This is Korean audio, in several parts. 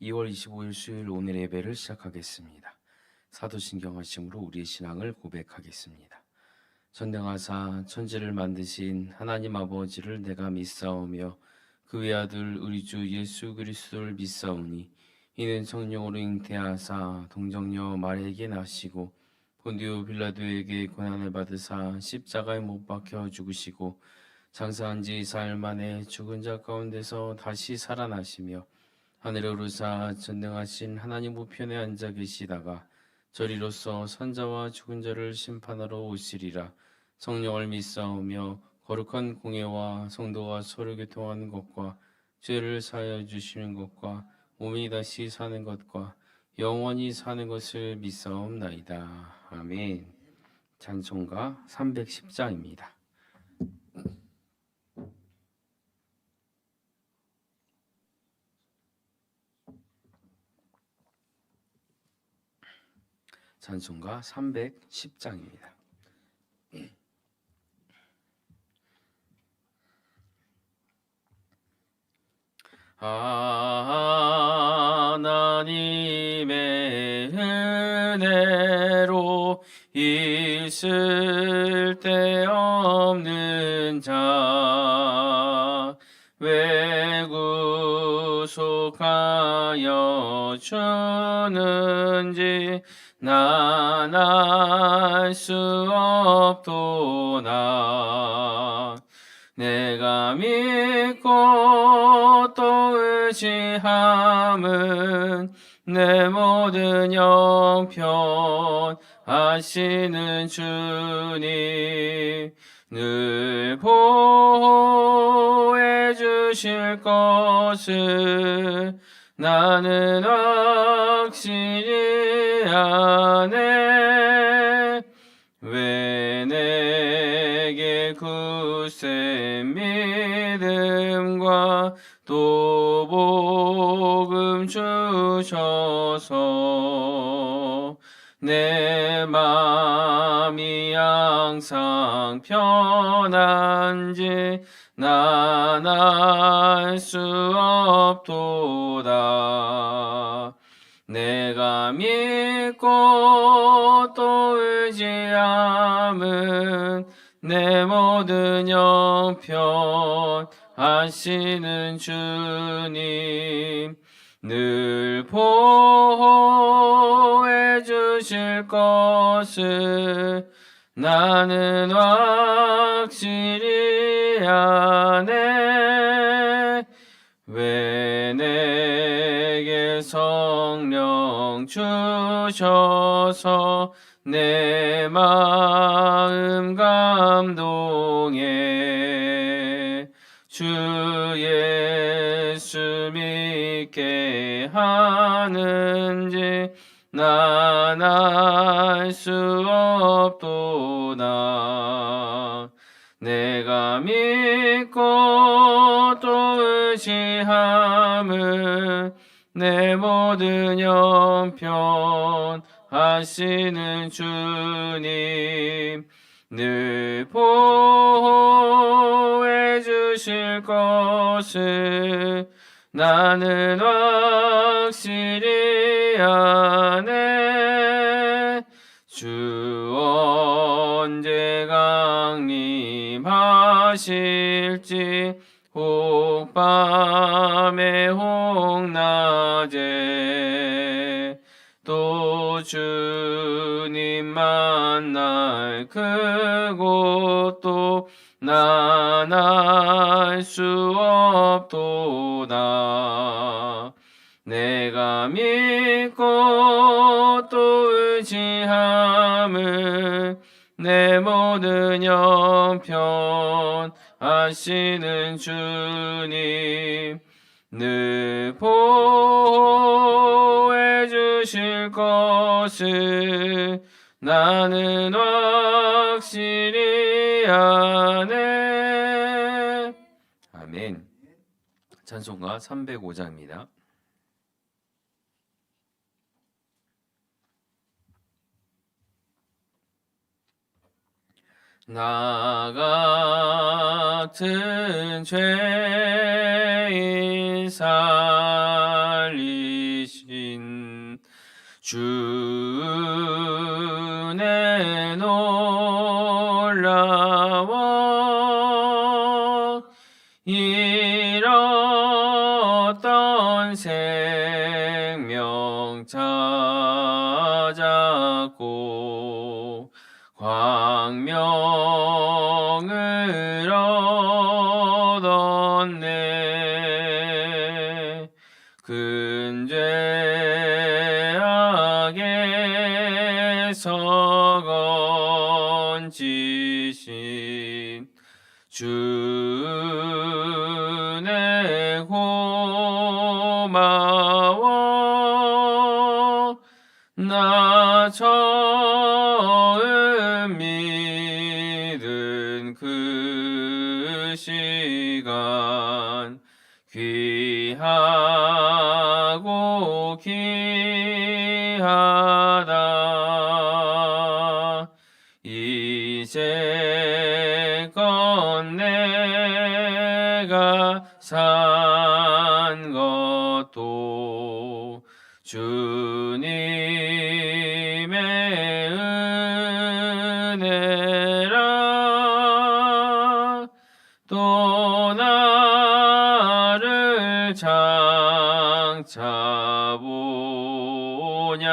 2월 25일 수요일 오늘 예배를 시작하겠습니다. 사도신경 하심으로 우리의 신앙을 고백하겠습니다. 전능하사 천지를 만드신 하나님 아버지를 내가 믿사오며 그 외아들 우리 주 예수 그리스도를 믿사오니 이는 성령으로 잉태하사 동정녀 마리아에게 나시고 본디오 빌라도에게 고난을 받으사 십자가에 못 박혀 죽으시고 장사한 지 4일 만에 죽은 자 가운데서 다시 살아나시며 하늘에 오르사 전능하신 하나님 우편에 앉아 계시다가 저리로서 산자와 죽은 자를 심판하러 오시리라. 성령을 믿사오며 거룩한 공예와 성도가 서로 교통하는 것과 죄를 사하여 주시는 것과 몸이 다시 사는 것과 영원히 사는 것을 믿사옵나이다. 아멘. 찬송가 310장입니다. 찬송가 310장입니다. 하나님의 은혜로 있을 데 없는 자 왜 구속하여 주는지 난 알 수 없도다. 내가 믿고 또 의지함은 내 모든 형편 하시는 주님 늘 보호해 주실 것을 나는 확실히 아네. 왜 내게 굳센 믿음과 또 복음 주셔서 내 마음이 항상 편한지 난 알 수 없도다. 내가 믿고 또 의지함은 내 모든 형편 하시는 주님 늘 보호해 주실 것을 나는 확실히 아네. 왜 내게 성령 주셔서 내 마음 감동해 주 예수 믿게 하는지 난 알 수 없도다. 내가 믿고 또 의지함은 내 모든 형편 하시는 주님 늘 보호해 주실 것을 나는 확실히 아네. 주 언제 강림하실지 혹 밤에 혹 낮에 또 주님 만날 그곳도 난 알 수 없도다. 내가 믿고 또 의지함은 내 모든 형편 하시는 주님 늘 보호해 주실 것을 나는 확실히 아네. 아멘. 찬송가 305장입니다. 나 같은 죄인 살 살리신 주내 놀라워 잃었던 생명 찾았고 광명을 얻었네. 근죄악에서 건지신 주내 고마워. 나 처음 믿은 그 시간 귀하고 귀하다. 이제껏 내가 산 것도 주님의 은혜라. 또 나를 장차 본향에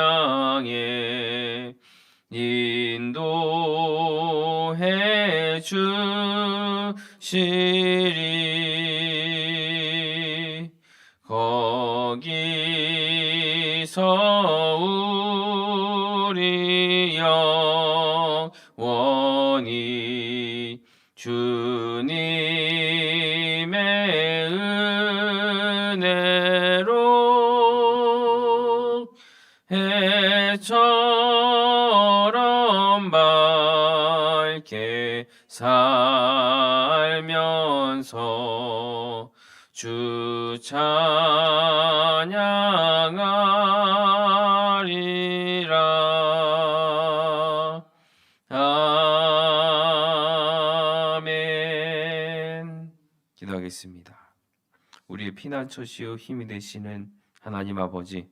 인도해 주시리. 거기서 우리 영원히 주님의 은혜로 해처럼 밝게 살면서 주 찬양하리라. 아멘. 기도하겠습니다. 우리의 피난처시요 힘이 되시는 하나님 아버지,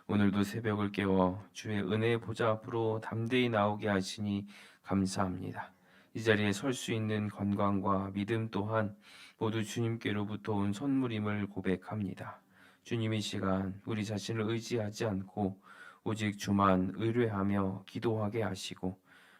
오늘도 새벽을 깨워 주의 은혜의 보좌 앞으로 담대히 나오게 하시니 감사합니다. 이 자리에 설 수 있는 건강과 믿음 또한 모두 주님께로부터 온 선물임을 고백합니다. 주님, 이 시간 우리 자신을 의지하지 않고 오직 주만 의뢰하며 기도하게 하시고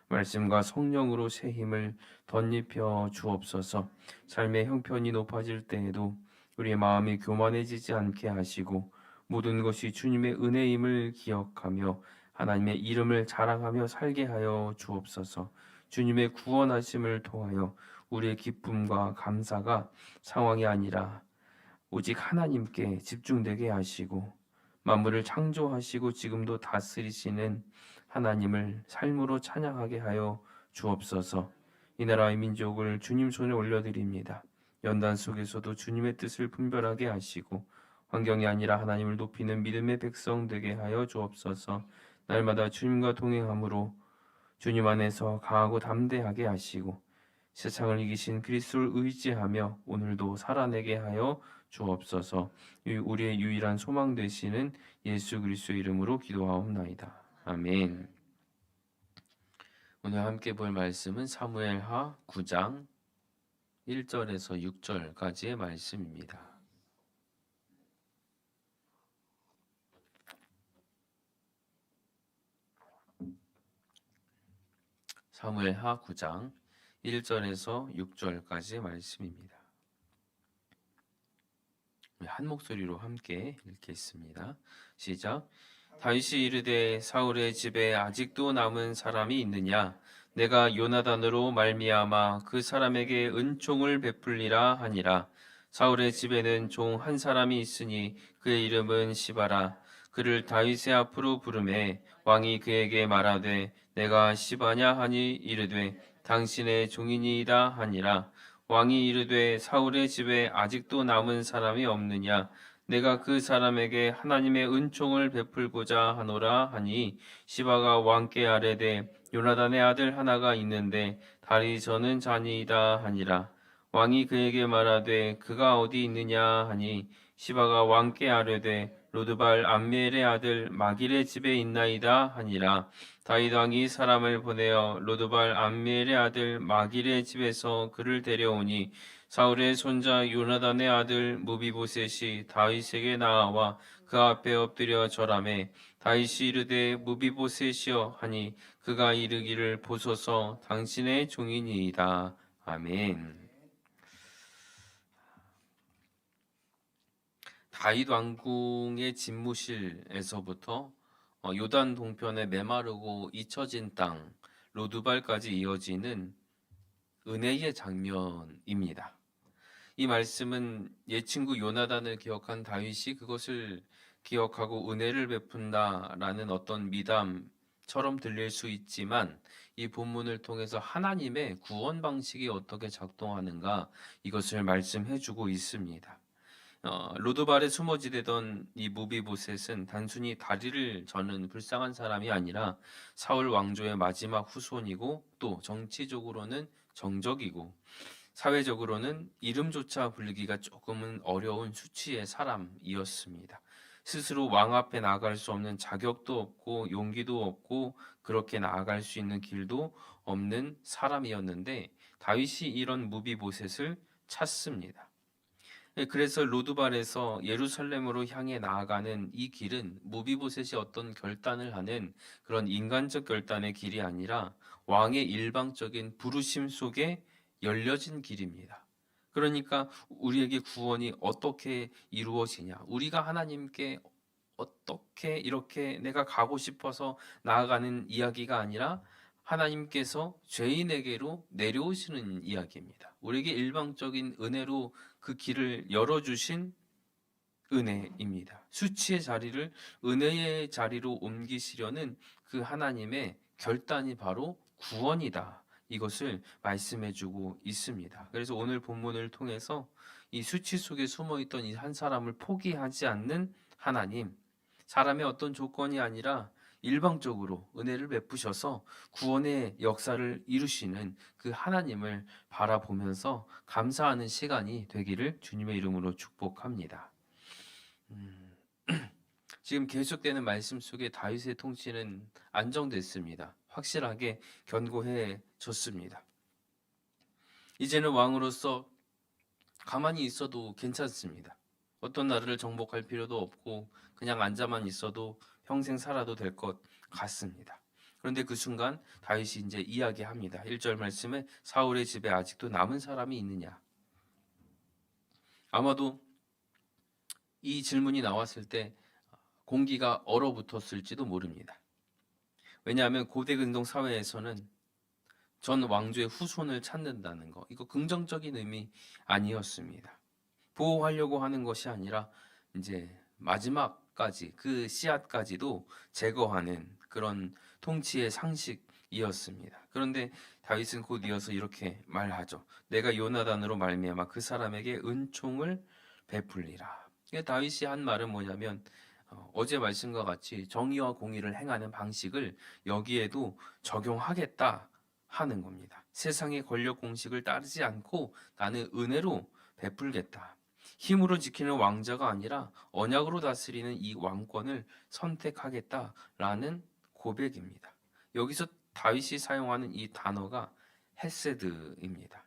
말씀과 성령으로 새 힘을 덧입혀 주옵소서. 삶의 형편이 높아질 때에도 우리의 마음이 교만해지지 않게 하시고 모든 것이 주님의 은혜임을 기억하며 하나님의 이름을 자랑하며 살게 하여 주옵소서. 주님의 구원하심을 통하여 우리의 기쁨과 감사가 상황이 아니라 오직 하나님께 집중되게 하시고 만물을 창조하시고 지금도 다스리시는 하나님을 삶으로 찬양하게 하여 주옵소서. 이 나라의 민족을 주님 손에 올려드립니다. 연단 속에서도 주님의 뜻을 분별하게 하시고 환경이 아니라 하나님을 높이는 믿음의 백성 되게 하여 주옵소서. 날마다 주님과 동행함으로 주님 안에서 강하고 담대하게 하시고 세상을 이기신 그리스도를 의지하며 오늘도 살아내게 하여 주옵소서. 우리의 유일한 소망 되시는 예수 그리스도의 이름으로 기도하옵나이다. 아멘. 오늘 함께 볼 말씀은 사무엘하 9장 1절에서 6절까지의 말씀입니다. 사무엘하 9장 1절에서 6절까지의 말씀입니다. 한 목소리로 함께 읽겠습니다. 시작. 다윗이 이르되 사울의 집에 아직도 남은 사람이 있느냐? 내가 요나단으로 말미암아 그 사람에게 은총을 베풀리라 하니라. 사울의 집에는 종 한 사람이 있으니 그의 이름은 시바라. 그를 다윗의 앞으로 부르매 왕이 그에게 말하되 내가 시바냐 하니 이르되 당신의 종이니이다 하니라. 왕이 이르되 사울의 집에 아직도 남은 사람이 없느냐? 내가 그 사람에게 하나님의 은총을 베풀고자 하노라 하니 시바가 왕께 아뢰되 요나단의 아들 하나가 있는데 다리 저는 자니이다 하니라. 왕이 그에게 말하되 그가 어디 있느냐 하니 시바가 왕께 아뢰되 로드발 암미엘의 아들 마길의 집에 있나이다 하니라. 다윗 왕이 사람을 보내어 로드발 암미엘의 아들 마길의 집에서 그를 데려오니 사울의 손자 요나단의 아들 무비보셋이 다윗에게 나아와 그 앞에 엎드려 절하매 다윗이 이르되 무비보셋이여 하니 그가 이르기를 보소서 당신의 종이니이다. 아멘. 다윗 왕궁의 집무실에서부터 요단 동편의 메마르고 잊혀진 땅 로드발까지 이어지는 은혜의 장면입니다. 이 말씀은 옛 친구 요나단을 기억한 다윗이 그것을 기억하고 은혜를 베푼다라는 어떤 미담처럼 들릴 수 있지만 이 본문을 통해서 하나님의 구원 방식이 어떻게 작동하는가 이것을 말씀해주고 있습니다. 로드발에 숨어지되던 이 무비보셋은 단순히 다리를 저는 불쌍한 사람이 아니라 사울 왕조의 마지막 후손이고 또 정치적으로는 정적이고 사회적으로는 이름조차 부르기가 조금은 어려운 수치의 사람이었습니다. 스스로 왕 앞에 나아갈 수 없는 자격도 없고 용기도 없고 그렇게 나아갈 수 있는 길도 없는 사람이었는데 다윗이 이런 무비보셋을 찾습니다. 그래서 로드발에서 예루살렘으로 향해 나아가는 이 길은 무비보셋이 어떤 결단을 하는 그런 인간적 결단의 길이 아니라 왕의 일방적인 부르심 속에 열려진 길입니다. 그러니까 우리에게 구원이 어떻게 이루어지냐? 우리가 하나님께 어떻게 이렇게 내가 가고 싶어서 나아가는 이야기가 아니라 하나님께서 죄인에게로 내려오시는 이야기입니다. 우리에게 일방적인 은혜로 그 길을 열어주신 은혜입니다. 수치의 자리를 은혜의 자리로 옮기시려는 그 하나님의 결단이 바로 구원이다. 이것을 말씀해주고 있습니다. 그래서 오늘 본문을 통해서 이 수치 속에 숨어있던 이 한 사람을 포기하지 않는 하나님, 사람의 어떤 조건이 아니라 일방적으로 은혜를 베푸셔서 구원의 역사를 이루시는 그 하나님을 바라보면서 감사하는 시간이 되기를 주님의 이름으로 축복합니다. 지금 계속되는 말씀 속에 다윗의 통치는 안정됐습니다. 확실하게 견고해졌습니다. 이제는 왕으로서 가만히 있어도 괜찮습니다. 어떤 나라를 정복할 필요도 없고 그냥 앉아만 있어도 평생 살아도 될 것 같습니다. 그런데 그 순간 다윗이 이제 이야기합니다. 1절 말씀에 사울의 집에 아직도 남은 사람이 있느냐? 아마도 이 질문이 나왔을 때 공기가 얼어붙었을지도 모릅니다. 왜냐하면 고대 근동 사회에서는 전 왕조의 후손을 찾는다는 거, 이거 긍정적인 의미 아니었습니다. 보호하려고 하는 것이 아니라 이제 마지막까지 그 씨앗까지도 제거하는 그런 통치의 상식이었습니다. 그런데 다윗은 곧 이어서 이렇게 말하죠. 내가 요나단으로 말미암아 그 사람에게 은총을 베풀리라. 다윗이 한 말은 뭐냐면 어제 말씀과 같이 정의와 공의를 행하는 방식을 여기에도 적용하겠다 하는 겁니다. 세상의 권력 공식을 따르지 않고 나는 은혜로 베풀겠다. 힘으로 지키는 왕자가 아니라 언약으로 다스리는 이 왕권을 선택하겠다라는 고백입니다. 여기서 다윗이 사용하는 이 단어가 헤세드입니다.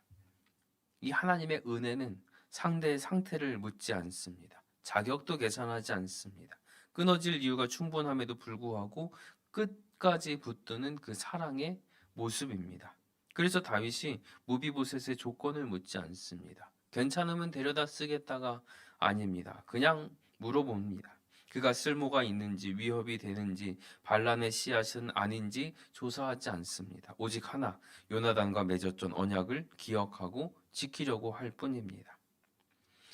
이 하나님의 은혜는 상대의 상태를 묻지 않습니다. 자격도 계산하지 않습니다. 끊어질 이유가 충분함에도 불구하고 끝까지 붙드는 그 사랑의 모습입니다. 그래서 다윗이 무비보셋의 조건을 묻지 않습니다. 괜찮으면 데려다 쓰겠다가 아닙니다. 그냥 물어봅니다. 그가 쓸모가 있는지 위협이 되는지 반란의 씨앗은 아닌지 조사하지 않습니다. 오직 하나, 요나단과 맺었던 언약을 기억하고 지키려고 할 뿐입니다.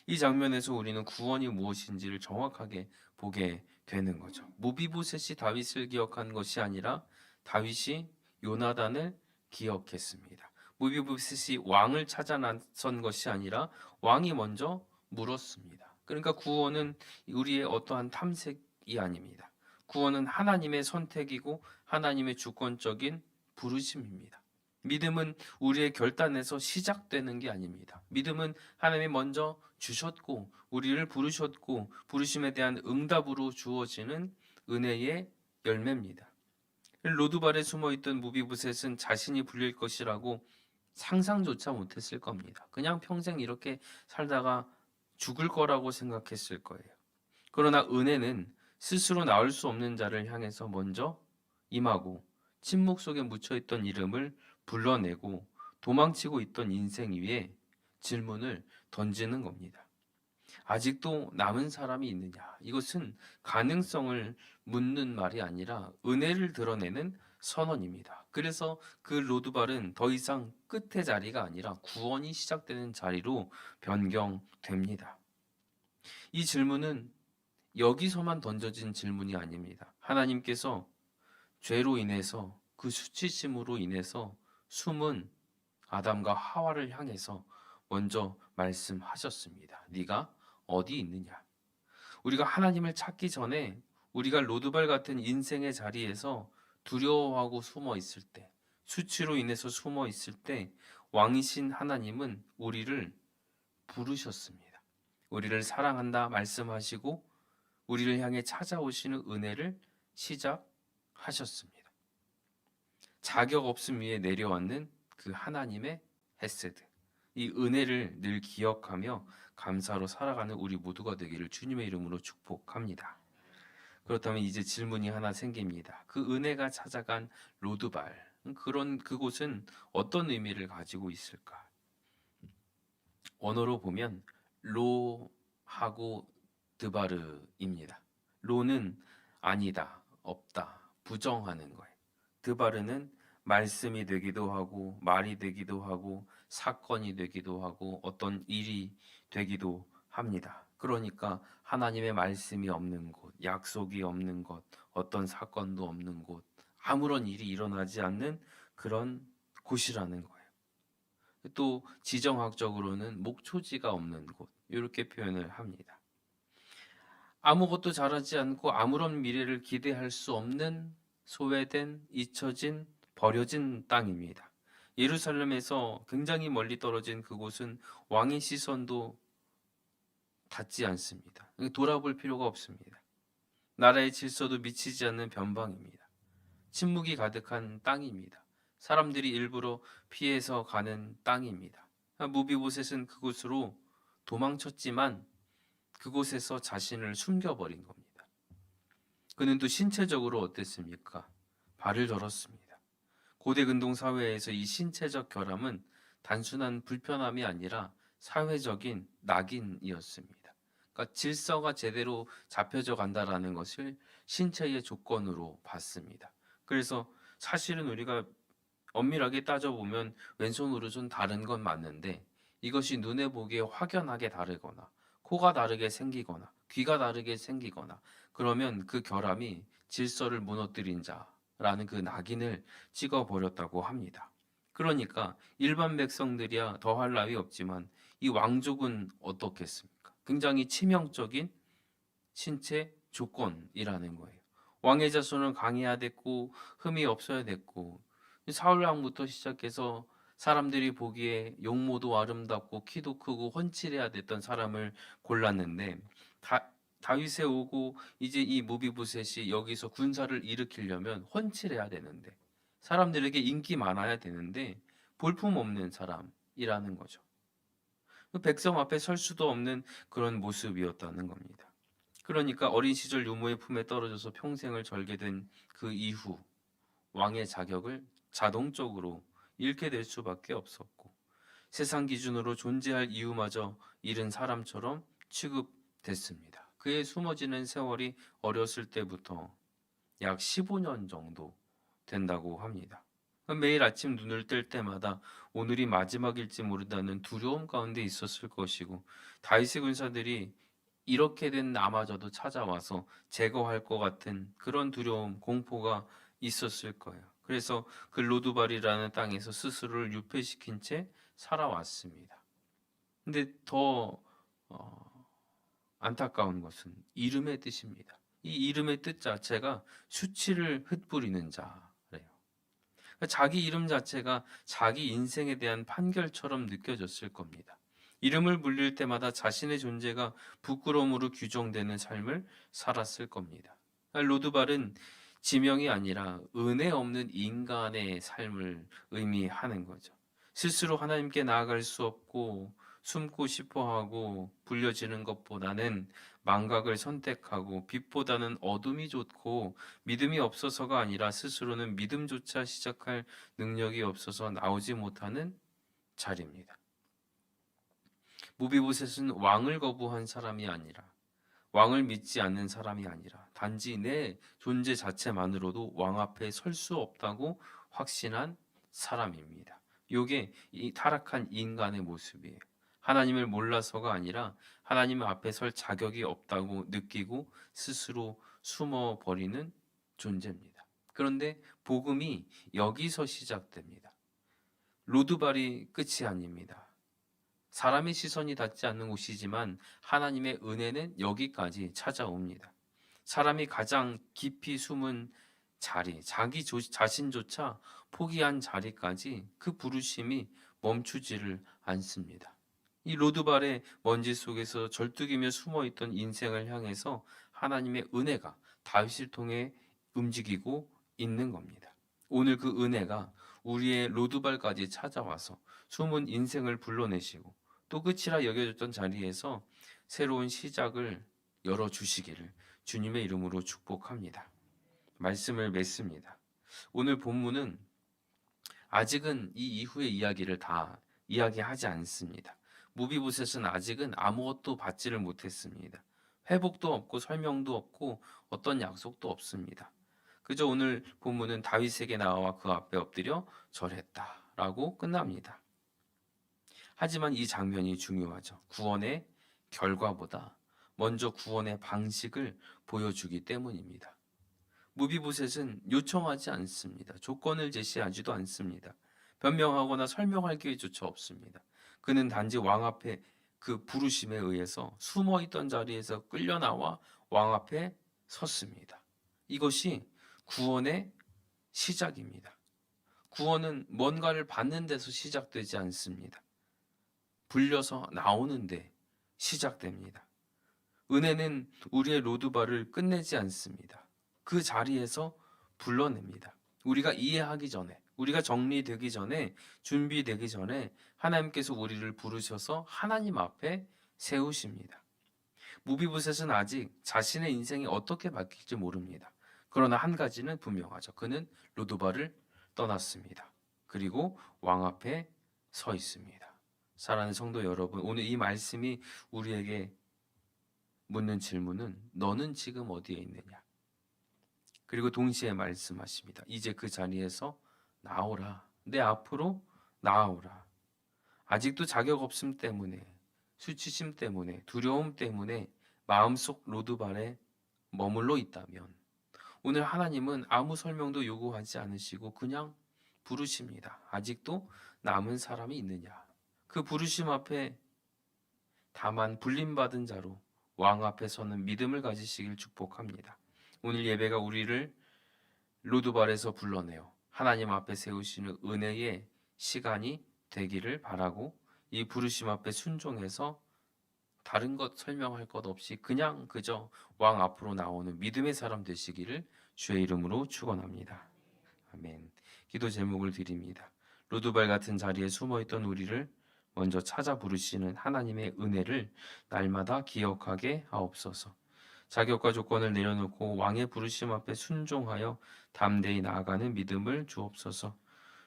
이 장면에서 우리는 구원이 무엇인지를 정확하게 보게 되는 거죠. 무비보셋이 다윗을 기억한 것이 아니라 다윗이 요나단을 기억했습니다. 무비보셋이 왕을 찾아 나선 것이 아니라 왕이 먼저 물었습니다. 그러니까 구원은 우리의 어떠한 탐색이 아닙니다. 구원은 하나님의 선택이고 하나님의 주권적인 부르심입니다. 믿음은 우리의 결단에서 시작되는 게 아닙니다. 믿음은 하나님이 먼저 주셨고 우리를 부르셨고 부르심에 대한 응답으로 주어지는 은혜의 열매입니다. 로두발에 숨어있던 무비보셋은 자신이 불릴 것이라고 상상조차 못했을 겁니다. 그냥 평생 이렇게 살다가 죽을 거라고 생각했을 거예요. 그러나 은혜는 스스로 나올 수 없는 자를 향해서 먼저 임하고 침묵 속에 묻혀있던 이름을 불러내고 도망치고 있던 인생 위에 질문을 던지는 겁니다. 아직도 남은 사람이 있느냐? 이것은 가능성을 묻는 말이 아니라 은혜를 드러내는 선언입니다. 그래서 그 로드발은 더 이상 끝의 자리가 아니라 구원이 시작되는 자리로 변경됩니다. 이 질문은 여기서만 던져진 질문이 아닙니다. 하나님께서 죄로 인해서 그 수치심으로 인해서 숨은 아담과 하와를 향해서 먼저 말씀하셨습니다. 네가 어디 있느냐? 우리가 하나님을 찾기 전에 우리가 로드발 같은 인생의 자리에서 두려워하고 숨어 있을 때, 수치로 인해서 숨어 있을 때 왕이신 하나님은 우리를 부르셨습니다. 우리를 사랑한다 말씀하시고 우리를 향해 찾아오시는 은혜를 시작하셨습니다. 자격 없음 위에 내려왔는 그 하나님의 헤세드, 이 은혜를 늘 기억하며 감사로 살아가는 우리 모두가 되기를 주님의 이름으로 축복합니다. 그렇다면 이제 질문이 하나 생깁니다. 그 은혜가 찾아간 로드발, 그곳은 어떤 의미를 가지고 있을까? 언어로 보면 로하고 드바르입니다. 로는 아니다, 없다, 부정하는 거예요. 드바르는 말씀이 되기도 하고 말이 되기도 하고 사건이 되기도 하고 어떤 일이 되기도 합니다. 그러니까 하나님의 말씀이 없는 곳, 약속이 없는 곳, 어떤 사건도 없는 곳, 아무런 일이 일어나지 않는 그런 곳이라는 거예요. 또 지정학적으로는 목초지가 없는 곳, 이렇게 표현을 합니다. 아무것도 자라지 않고 아무런 미래를 기대할 수 없는 소외된, 잊혀진, 버려진 땅입니다. 예루살렘에서 굉장히 멀리 떨어진 그곳은 왕의 시선도 닿지 않습니다. 돌아볼 필요가 없습니다. 나라의 질서도 미치지 않는 변방입니다. 침묵이 가득한 땅입니다. 사람들이 일부러 피해서 가는 땅입니다. 무비보셋은 그곳으로 도망쳤지만 그곳에서 자신을 숨겨버린 겁니다. 그는 또 신체적으로 어땠습니까? 발을 절었습니다. 고대 근동 사회에서 이 신체적 결함은 단순한 불편함이 아니라 사회적인 낙인이었습니다. 그러니까 질서가 제대로 잡혀져 간다라는 것을 신체의 조건으로 봤습니다. 그래서 사실은 우리가 엄밀하게 따져보면 왼손 오른손 다른 건 맞는데 이것이 눈에 보기에 확연하게 다르거나 코가 다르게 생기거나 귀가 다르게 생기거나 그러면 그 결함이 질서를 무너뜨린 자라는 그 낙인을 찍어버렸다고 합니다. 그러니까 일반 백성들이야 더할 나위 없지만 이 왕족은 어떻겠습니까? 굉장히 치명적인 신체 조건이라는 거예요. 왕의 자손은 강해야 됐고 흠이 없어야 됐고 사울 왕부터 시작해서 사람들이 보기에 용모도 아름답고 키도 크고 훤칠해야 됐던 사람을 골랐는데 다윗에 오고 이제 이 무비보셋이 여기서 군사를 일으키려면 훤칠해야 되는데 사람들에게 인기 많아야 되는데 볼품없는 사람이라는 거죠. 백성 앞에 설 수도 없는 그런 모습이었다는 겁니다. 그러니까 어린 시절 유모의 품에 떨어져서 평생을 절개된 그 이후 왕의 자격을 자동적으로 잃게 될 수밖에 없었고 세상 기준으로 존재할 이유마저 잃은 사람처럼 취급됐습니다. 그의 숨어지는 세월이 어렸을 때부터 약 15년 정도 된다고 합니다. 매일 아침 눈을 뜰 때마다 오늘이 마지막일지 모른다는 두려움 가운데 있었을 것이고 다윗의 군사들이 이렇게 된 나마저도 찾아와서 제거할 것 같은 그런 두려움, 공포가 있었을 거예요. 그래서 그 로두발이라는 땅에서 스스로를 유폐시킨 채 살아왔습니다. 근데 더 안타까운 것은 이름의 뜻입니다. 이 이름의 뜻 자체가 수치를 흩뿌리는 자래요. 자기 이름 자체가 자기 인생에 대한 판결처럼 느껴졌을 겁니다. 이름을 불릴 때마다 자신의 존재가 부끄러움으로 규정되는 삶을 살았을 겁니다. 로드발은 지명이 아니라 은혜 없는 인간의 삶을 의미하는 거죠. 스스로 하나님께 나아갈 수 없고 숨고 싶어 하고 불려지는 것보다는 망각을 선택하고 빛보다는 어둠이 좋고 믿음이 없어서가 아니라 스스로는 믿음조차 시작할 능력이 없어서 나오지 못하는 자리입니다. 무비보셋은 왕을 거부한 사람이 아니라 왕을 믿지 않는 사람이 아니라 단지 내 존재 자체만으로도 왕 앞에 설 수 없다고 확신한 사람입니다. 이게 이 타락한 인간의 모습이에요. 하나님을 몰라서가 아니라 하나님 앞에 설 자격이 없다고 느끼고 스스로 숨어버리는 존재입니다. 그런데 복음이 여기서 시작됩니다. 로드발이 끝이 아닙니다. 사람의 시선이 닿지 않는 곳이지만 하나님의 은혜는 여기까지 찾아옵니다. 사람이 가장 깊이 숨은 자리, 자신조차 포기한 자리까지 그 부르심이 멈추지를 않습니다. 이 로드발의 먼지 속에서 절뚝이며 숨어있던 인생을 향해서 하나님의 은혜가 다윗을 통해 움직이고 있는 겁니다. 오늘 그 은혜가 우리의 로드발까지 찾아와서 숨은 인생을 불러내시고 또 끝이라 여겨졌던 자리에서 새로운 시작을 열어주시기를 주님의 이름으로 축복합니다. 말씀을 맺습니다. 오늘 본문은 아직은 이 이후의 이야기를 다 이야기하지 않습니다. 무비보셋은 아직은 아무것도 받지를 못했습니다. 회복도 없고 설명도 없고 어떤 약속도 없습니다. 그저 오늘 본문은 다윗에게 나와 그 앞에 엎드려 절했다라고 끝납니다. 하지만 이 장면이 중요하죠. 구원의 결과보다 먼저 구원의 방식을 보여주기 때문입니다. 무비보셋은 요청하지 않습니다. 조건을 제시하지도 않습니다. 변명하거나 설명할 기회조차 없습니다. 그는 단지 왕 앞에 그 부르심에 의해서 숨어있던 자리에서 끌려나와 왕 앞에 섰습니다. 이것이 구원의 시작입니다. 구원은 뭔가를 받는 데서 시작되지 않습니다. 불려서 나오는데 시작됩니다. 은혜는 우리의 로드발을 끝내지 않습니다. 그 자리에서 불러냅니다. 우리가 이해하기 전에, 우리가 정리되기 전에, 준비되기 전에 하나님께서 우리를 부르셔서 하나님 앞에 세우십니다. 무비보셋은 아직 자신의 인생이 어떻게 바뀔지 모릅니다. 그러나 한 가지는 분명하죠. 그는 로드발을 떠났습니다. 그리고 왕 앞에 서 있습니다. 사랑하는 성도 여러분, 오늘 이 말씀이 우리에게 묻는 질문은 너는 지금 어디에 있느냐? 그리고 동시에 말씀하십니다. 이제 그 자리에서 나오라. 내 앞으로 나오라. 아직도 자격 없음 때문에, 수치심 때문에, 두려움 때문에 마음속 로드발에 머물러 있다면 오늘 하나님은 아무 설명도 요구하지 않으시고 그냥 부르십니다. 아직도 남은 사람이 있느냐? 그 부르심 앞에 다만 불림받은 자로 왕 앞에 서는 믿음을 가지시길 축복합니다. 오늘 예배가 우리를 로드발에서 불러내어 하나님 앞에 세우시는 은혜의 시간이 되기를 바라고 이 부르심 앞에 순종해서 다른 것 설명할 것 없이 그냥 그저 왕 앞으로 나오는 믿음의 사람 되시기를 주의 이름으로 축원합니다. 아멘. 기도 제목을 드립니다. 로드발 같은 자리에 숨어있던 우리를 먼저 찾아 부르시는 하나님의 은혜를 날마다 기억하게 하옵소서. 자격과 조건을 내려놓고 왕의 부르심 앞에 순종하여 담대히 나아가는 믿음을 주옵소서.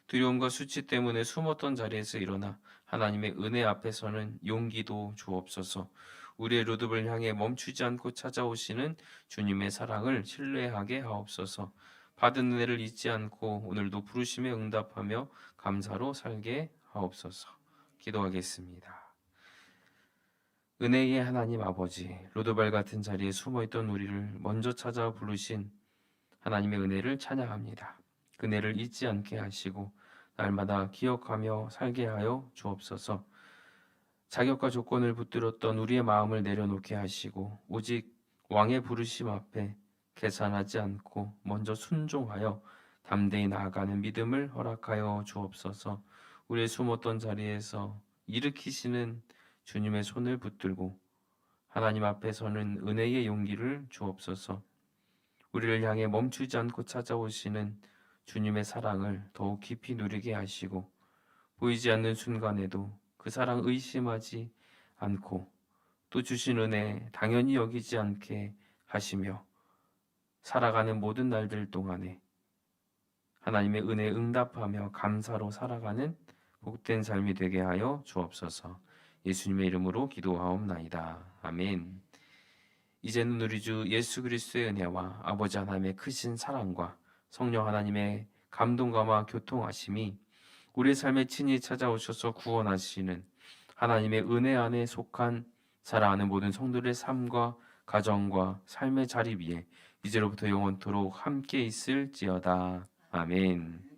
두려움과 수치 때문에 숨었던 자리에서 일어나 하나님의 은혜 앞에서는 용기도 주옵소서. 우리의 로드를 향해 멈추지 않고 찾아오시는 주님의 사랑을 신뢰하게 하옵소서. 받은 은혜를 잊지 않고 오늘도 부르심에 응답하며 감사로 살게 하옵소서. 기도하겠습니다. 은혜의 하나님 아버지, 로드발 같은 자리에 숨어있던 우리를 먼저 찾아 부르신 하나님의 은혜를 찬양합니다. 그 은혜를 잊지 않게 하시고 날마다 기억하며 살게 하여 주옵소서. 자격과 조건을 붙들었던 우리의 마음을 내려놓게 하시고 오직 왕의 부르심 앞에 계산하지 않고 먼저 순종하여 담대히 나아가는 믿음을 허락하여 주옵소서. 우리의 숨었던 자리에서 일으키시는 주님의 손을 붙들고 하나님 앞에서는 은혜의 용기를 주옵소서. 우리를 향해 멈추지 않고 찾아오시는 주님의 사랑을 더욱 깊이 누리게 하시고 보이지 않는 순간에도 그 사랑 의심하지 않고 또 주신 은혜 당연히 여기지 않게 하시며 살아가는 모든 날들 동안에 하나님의 은혜에 응답하며 감사로 살아가는 복된 삶이 되게 하여 주옵소서. 예수님의 이름으로 기도하옵나이다. 아멘. 이제는 우리 주 예수 그리스도의 은혜와 아버지 하나님의 크신 사랑과 성령 하나님의 감동감화 교통하심이 우리의 삶에 친히 찾아오셔서 구원하시는 하나님의 은혜 안에 속한 사랑하는 모든 성도들의 삶과 가정과 삶의 자리 위에 이제로부터 영원토록 함께 있을지어다. 아멘.